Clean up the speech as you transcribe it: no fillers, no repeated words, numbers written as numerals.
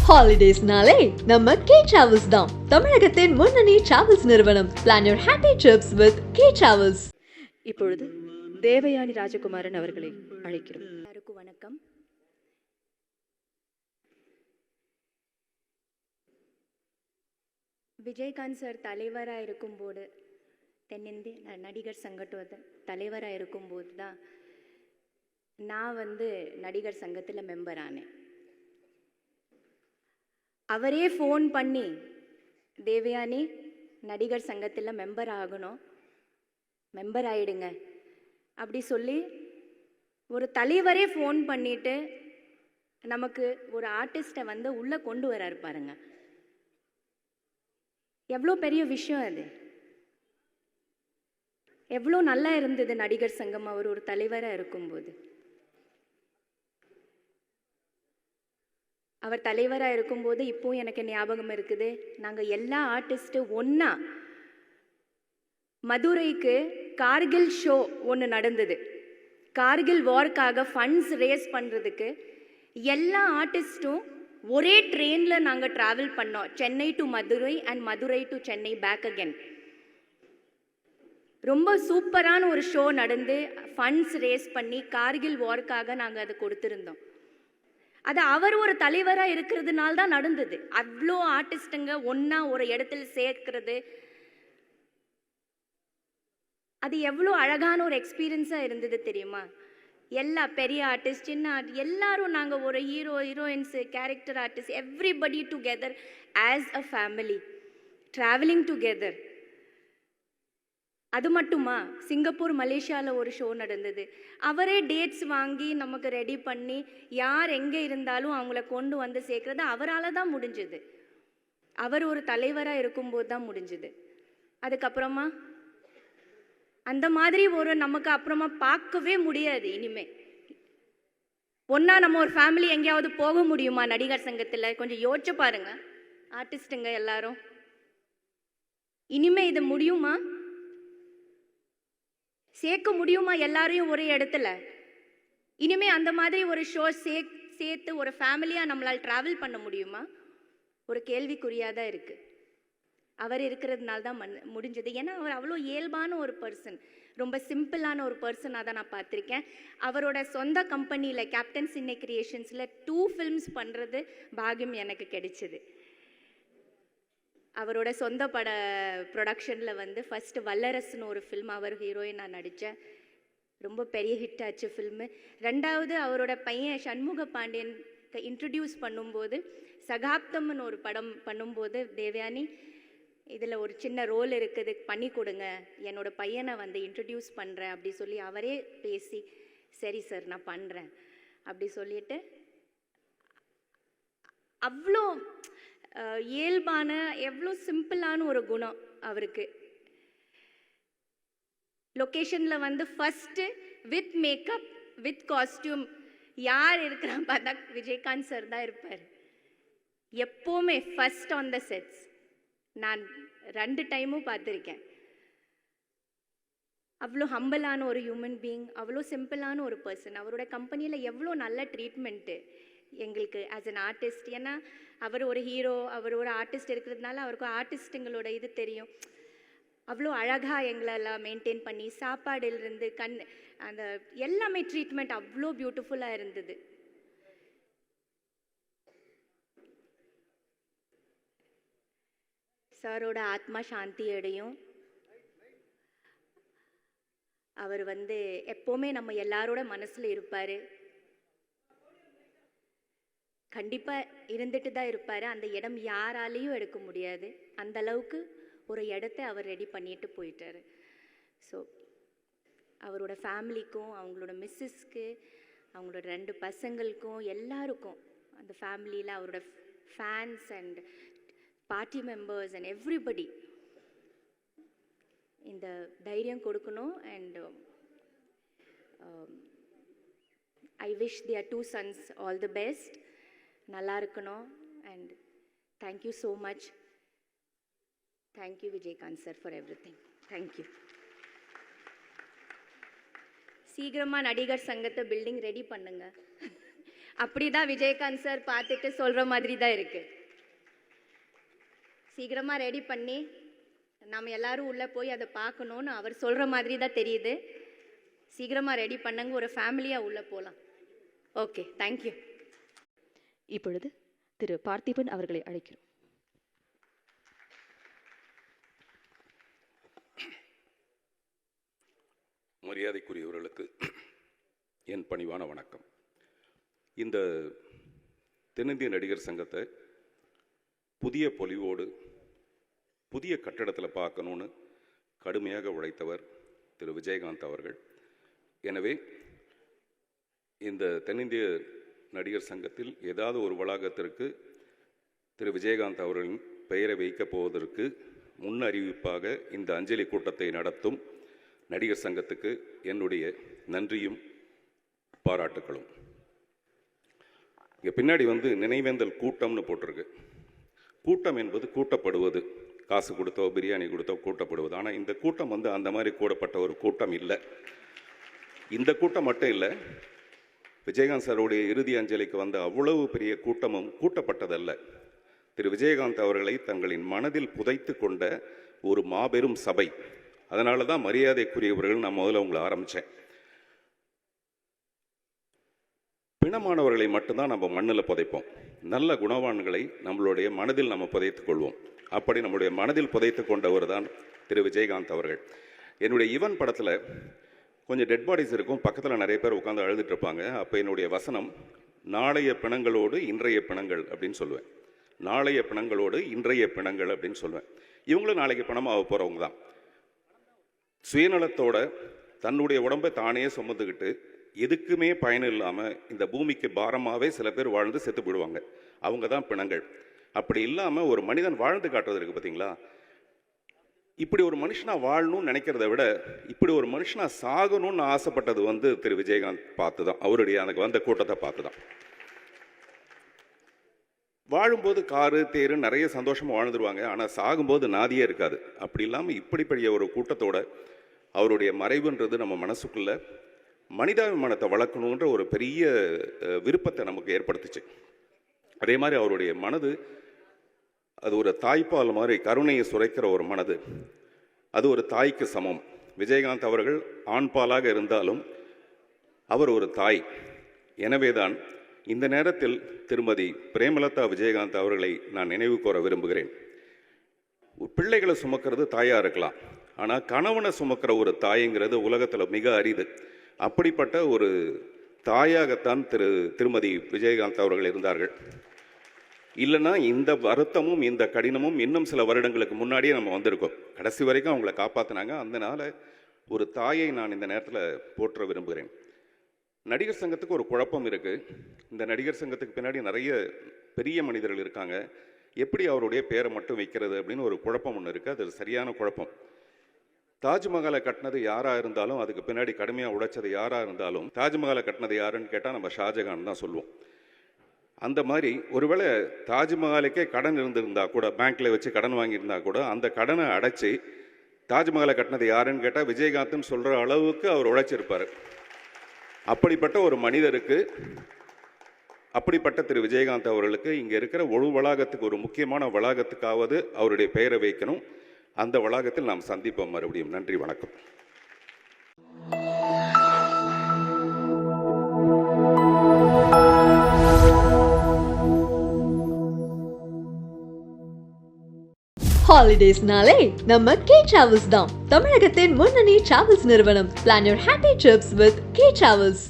ஹாலிடேஸ்னாலே நம்ம K travels தான். தமிழகத்தின் முன்னணி டிராவல்ஸ் நிறுவனம். Plan your happy drips with K travels. இப்பொழுது தேவயானி ராஜகுமாரன் அவர்களை அழைக்கிறோம். எல்லாருக்கும் வணக்கம். விஜயகாந்த் சார் தலைவராக இருக்கும்போது, தென்னிந்திய நடிகர் சங்கத்தோட தலைவராக இருக்கும்போது தான் நான் நடிகர் சங்கத்தில் மெம்பர் ஆனேன். அவரே ஃபோன் பண்ணி, தேவயானி நடிகர் சங்கத்தில் மெம்பர் ஆகணும், மெம்பர் ஆயிடுங்க அப்படி சொல்லி ஒரு தலைவரே ஃபோன் பண்ணிட்டு நமக்கு ஒரு ஆர்டிஸ்ட்டை உள்ளே கொண்டு வராரு பாருங்க. எவ்வளோ பெரிய விஷயம் அது, எவ்வளோ நல்லா இருந்தது நடிகர் சங்கம் அவர் ஒரு தலைவராக இருக்கும்போது. அவர் தலைவராக இருக்கும்போது இப்போ எனக்கு ஞாபகம் இருக்குது, நாங்கள் எல்லா ஆர்டிஸ்ட்டும் ஒன்றா மதுரைக்கு கார்கில் ஷோ ஒன்று நடந்தது. கார்கில் வார்க்காக ஃபண்ட்ஸ் ரேஸ் பண்ணுறதுக்கு எல்லா ஆர்டிஸ்ட்டும் ஒரே ட்ரெயினில் நாங்கள் ட்ராவல் பண்ணோம். Chennai to Madurai and Madurai to Chennai back again. ரொம்ப சூப்பரான ஒரு ஷோ நடந்து ஃபண்ட்ஸ் ரேஸ் பண்ணி கார்கில் வார்க்காக நாங்கள் அதை கொடுத்துருந்தோம். அது அவர் ஒரு தலைவராக இருக்கிறதுனால தான் நடந்தது. அவ்வளோ ஆர்டிஸ்ட்டுங்க ஒன்றா ஒரு இடத்துல சேர்க்கிறது, அது எவ்வளோ அழகான ஒரு எக்ஸ்பீரியன்ஸாக இருந்தது தெரியுமா? எல்லா பெரிய ஆர்டிஸ்ட், சின்ன ஆர்டிஸ்ட், எல்லாரும் நாங்கள் ஒரு heroines, character artist, everybody together as a family travelling together. அது மட்டுமா, சிங்கப்பூர் மலேசியாவில் ஒரு ஷோ நடந்தது. அவரே டேட்ஸ் வாங்கி நமக்கு ரெடி பண்ணி யார் எங்கே இருந்தாலும் அவங்கள கொண்டு வந்து சேர்க்கறது அவரால் தான் முடிஞ்சுது. அவர் ஒரு தலைவராக இருக்கும்போது தான் முடிஞ்சுது. அதுக்கப்புறமா அந்த மாதிரி ஒரு நமக்கு அப்புறமா பார்க்கவே முடியாது. இனிமே ஒன்றா நம்ம ஒரு ஃபேமிலி எங்கேயாவது போக முடியுமா நடிகர் சங்கத்தில்? கொஞ்சம் யோசிச்சு பாருங்க ஆர்டிஸ்ட்டுங்க எல்லாரும். இனிமே இது முடியுமா? சேர்க்க முடியுமா எல்லாரையும் ஒரே இடத்துல? இனிமே அந்த மாதிரி ஒரு ஷோ சேர்த்து ஒரு ஃபேமிலியாக நம்மளால் ட்ராவல் பண்ண முடியுமா? ஒரு கேள்விக்குறியாக தான் இருக்குது. அவர் இருக்கிறதுனால தான் முடிஞ்சது. ஏன்னா அவர் அவ்வளோ இயல்பான ஒரு பர்சன், ரொம்ப சிம்பிளான ஒரு பர்சனாக தான் நான் பார்த்துருக்கேன். அவரோட சொந்த கம்பெனியில் கேப்டன் சின்னே கிரியேஷன்ஸில் 2 ஃபில்ம்ஸ் பண்ணுறது பாகியம் எனக்கு கிடைச்சிது. அவரோட சொந்த பட ப்ரொடக்ஷனில் ஃபஸ்ட்டு வல்லரசுன்னு ஒரு ஃபில்ம் அவர் ஹீரோயின் நான் நடித்தேன். ரொம்ப பெரிய ஹிட் ஆச்சு ஃபில்மு. ரெண்டாவது அவரோட பையன் சண்முக பாண்டியன் இன்ட்ரடியூஸ் பண்ணும்போது, சகாப்தம்னு ஒரு படம் பண்ணும்போது, தேவயானி இதில் ஒரு சின்ன ரோல் இருக்குது, பண்ணி கொடுங்க, என்னோட பையனை இன்ட்ரடியூஸ் பண்ணுறேன் அப்படி சொல்லி அவரே பேசி, சரி சார் நான் பண்ணுறேன் அப்படி சொல்லிட்டு, அவ்வளோ இயல்பான எவ்வளோ சிம்பிளான ஒரு குணம் அவருக்கு. லொக்கேஷனில் first with makeup with costume யார் இருக்கிறான்னு பார்த்தா விஜயகாந்த் சார் தான் இருப்பார் எப்போவுமே ஃபஸ்ட் ஆன் த செட்ஸ். நான் 2 டைமும் பார்த்துருக்கேன். அவ்வளோ ஹம்பிளான ஒரு ஹியூமன் பீயிங், அவ்வளோ சிம்பிளான ஒரு பர்சன். அவரோட கம்பெனியில் எவ்வளோ நல்ல ட்ரீட்மெண்ட்டு எங்களுக்கு ஆஸ் அன் ஆர்டிஸ்ட். ஏன்னா அவர் ஒரு ஹீரோ, அவர் ஒரு ஆர்டிஸ்ட் இருக்கிறதுனால அவருக்கு ஆர்டிஸ்ட்டுங்களோட இது தெரியும். அவ்வளோ அழகாக எங்களெல்லாம் மெயின்டைன் பண்ணி, சாப்பாடிலிருந்து அந்த எல்லாமே ட்ரீட்மெண்ட் அவ்வளோ பியூட்டிஃபுல்லாக இருந்தது. சாரோட ஆத்மா சாந்தி அடையும். அவர் எப்போவுமே நம்ம எல்லாரோட மனசில் இருப்பார், கண்டிப்பாக இருந்துட்டு தான் இருப்பார். அந்த இடம் யாராலையும் எடுக்க முடியாது. அந்த அளவுக்கு ஒரு இடத்த அவர் ரெடி பண்ணிட்டு போயிட்டார். ஸோ அவரோட ஃபேமிலிக்கும், அவங்களோட மிஸ்ஸஸ்க்கு, அவங்களோட 2 பசங்களுக்கும், எல்லாருக்கும், அந்த ஃபேமிலியில் அவரோட fans and party members and everybody இந்த தைரியம் கொடுக்கணும். And I wish their 2 sons all the best. நல்லா இருக்கணும். And thank you so much. Thank you Vijayakanth sir for everything. Thank you. சீக்கிரமாக நடிகர் சங்கத்தை பில்டிங் ரெடி பண்ணுங்க. அப்படி தான் விஜயகாந்த் சார் பார்த்துட்டு சொல்கிற மாதிரி தான் இருக்குது. சீக்கிரமாக ரெடி பண்ணி நம்ம எல்லாரும் உள்ளே போய் அதை பார்க்கணுன்னு அவர் சொல்கிற மாதிரி தான் தெரியுது. சீக்கிரமாக ரெடி பண்ணுங்க, ஒரு ஃபேமிலியாக உள்ளே போகலாம். Okay, thank you. இப்பொழுது திரு பார்த்திபன் அவர்களை அழைக்கிறோம். மரியாதைக்குரியவர்களுக்கு என் பணிவான வணக்கம். இந்த தென்னிந்திய நடிகர் சங்கத்தை புதிய பொலிவோடு புதிய கட்டடத்தில் பார்க்கணுன்னு கடுமையாக உழைத்தவர் திரு விஜயகாந்த் அவர்கள். எனவே இந்த தென்னிந்திய நடிகர் சங்கத்தில் ஏதாவது ஒரு வளாகத்திற்கு திரு விஜயகாந்த் அவர்களின் பெயரை வைக்கப் போவதற்கு முன் அறிவிப்பாக இந்த அஞ்சலி கூட்டத்தை நடத்தும் நடிகர் சங்கத்துக்கு என்னுடைய நன்றியும் பாராட்டுக்களும். இங்கே பின்னாடி நினைவேந்தல் கூட்டம்னு போட்டிருக்கு. கூட்டம் என்பது கூட்டப்படுவது, காசு கொடுத்தோ பிரியாணி கொடுத்தோ கூட்டப்படுவது. ஆனால் இந்த கூட்டம் அந்த மாதிரி கூடப்பட்ட ஒரு கூட்டம் இல்லை. இந்த கூட்டம் மட்டும் இல்லை, விஜயகாந்த் சாருடைய இறுதி அஞ்சலிக்கு வந்த அவ்வளவு பெரிய கூட்டமும் கூட்டப்பட்டதல்ல. திரு விஜயகாந்த் அவர்களை தங்களின் மனதில் புதைத்து கொண்ட ஒரு மாபெரும் சபை. அதனால தான் மரியாதைக்குரியவர்கள் நான் முதல்ல உங்களை ஆரம்பித்தேன். பிணமானவர்களை மட்டும்தான் நம்ம மண்ணில் புதைப்போம், நல்ல குணவான்களை நம்மளுடைய மனதில் நம்ம புதைத்துக் கொள்வோம். அப்படி நம்முடைய மனதில் புதைத்து கொண்டவர் தான் திரு விஜயகாந்த் அவர்கள். என்னுடைய ஈவன் படத்தில் கொஞ்சம் டெட் பாடிஸ் இருக்கும், பக்கத்தில் நிறைய பேர் உட்காந்து அழுதுட்டு இருப்பாங்க. அப்போ என்னுடைய வசனம் நாளைய பிணங்களோடு இன்றைய பிணங்கள் அப்படின்னு சொல்லுவேன். நாளைய பிணங்களோடு இன்றைய பிணங்கள் அப்படின்னு சொல்லுவேன். இவங்களும் நாளைக்கு பிணமாக போகிறவங்க தான். சுயநலத்தோட தன்னுடைய உடம்பை தானே சுமந்துக்கிட்டு எதுக்குமே பயன் இல்லாமல் இந்த பூமிக்கு பாரமாகவே சில பேர் வாழ்ந்து செத்து போயிடுவாங்க. அவங்க தான் பிணங்கள். அப்படி இல்லாமல் ஒரு மனிதன் வாழ்ந்து காட்டுறது இருக்குது பார்த்தீங்களா. இப்படி ஒரு மனுஷனாக வாழணும்னு நினைக்கிறத விட இப்படி ஒரு மனுஷனாக சாகணும்னு ஆசைப்பட்டது திரு விஜயகாந்த் பார்த்து தான், அவருடைய எனக்கு வந்த கூட்டத்தை பார்த்து தான். வாழும்போது காரு தேரு நிறைய சந்தோஷமாக வாழ்ந்துருவாங்க, ஆனால் சாகும்போது நாதியே இருக்காது. அப்படி இல்லாமல் இப்படிப்படிய ஒரு கூட்டத்தோட அவருடைய மறைவுன்றது நம்ம மனசுக்குள்ள மனிதாபிமானத்தை வளர்க்கணுன்ற ஒரு பெரிய விருப்பத்தை நமக்கு ஏற்படுத்துச்சு. அதே மாதிரி அவருடைய மனது அது ஒரு தாய்ப்பால் மாதிரி கருணையை சுரைக்கிற ஒரு மனது. அது ஒரு தாய்க்கு சமம். விஜயகாந்த் அவர்கள் ஆண்பாலாக இருந்தாலும் அவர் ஒரு தாய். எனவேதான் இந்த நேரத்தில் திருமதி பிரேமலதா விஜயகாந்த் அவர்களை நான் நினைவு கூற விரும்புகிறேன். பிள்ளைகளை சுமக்கிறது தாயாக இருக்கலாம், ஆனால் கணவனை சுமக்கிற ஒரு தாய்ங்கிறது உலகத்தில் மிக அரிது. அப்படிப்பட்ட ஒரு தாயாகத்தான் திருமதி விஜயகாந்த் அவர்கள் இருந்தார்கள். இல்லைன்னா இந்த வருத்தமும் இந்த கடினமும் இன்னும் சில வருடங்களுக்கு முன்னாடியே நம்ம வந்திருக்கோம். கடைசி வரைக்கும் அவங்கள காப்பாற்றினாங்க. அதனால ஒரு தாயை நான் இந்த நேரத்தில் போற்ற விரும்புகிறேன். நடிகர் சங்கத்துக்கு ஒரு குழப்பம் இருக்குது. இந்த நடிகர் சங்கத்துக்கு பின்னாடி நிறைய பெரிய மனிதர்கள் இருக்காங்க. எப்படி அவருடைய பேரை மட்டும் வைக்கிறது அப்படின்னு ஒரு குழப்பம் ஒன்று இருக்குது. அது சரியான குழப்பம். தாஜ்மஹாலை கட்டினது யாராக இருந்தாலும், அதுக்கு பின்னாடி கடுமையாக உழைச்சது யாராக இருந்தாலும், தாஜ்மஹாலை கட்டினது யாருன்னு கேட்டால் நம்ம ஷாஜகான் தான் சொல்லுவோம். அந்த மாதிரி ஒருவேளை தாஜ்மஹாலுக்கே கடன் இருந்திருந்தா கூட, பேங்க்கில் வச்சு கடன் வாங்கியிருந்தா கூட, அந்த கடனை அடைச்சி தாஜ்மஹாலை கட்டினது யாருன்னு கேட்டால் விஜயகாந்த்னு சொல்கிற அளவுக்கு அவர் உழைச்சிருப்பார். அப்படிப்பட்ட ஒரு மனிதருக்கு, அப்படிப்பட்ட திரு விஜயகாந்த் அவர்களுக்கு இங்கே இருக்கிற ஒரு வளாகத்துக்கு, ஒரு முக்கியமான வளாகத்துக்காவது அவருடைய பெயரை வைக்கணும். அந்த வளாகத்தில் நாம் சந்திப்போம் மறுபடியும். நன்றி, வணக்கம். ஹாலிடேஸ்னாலே நம்ம கே டிராவல்ஸ் தான். தமிழகத்தின் முன்னணி டிராவல்ஸ் நிறுவனம். Plan your happy trips with K Travels.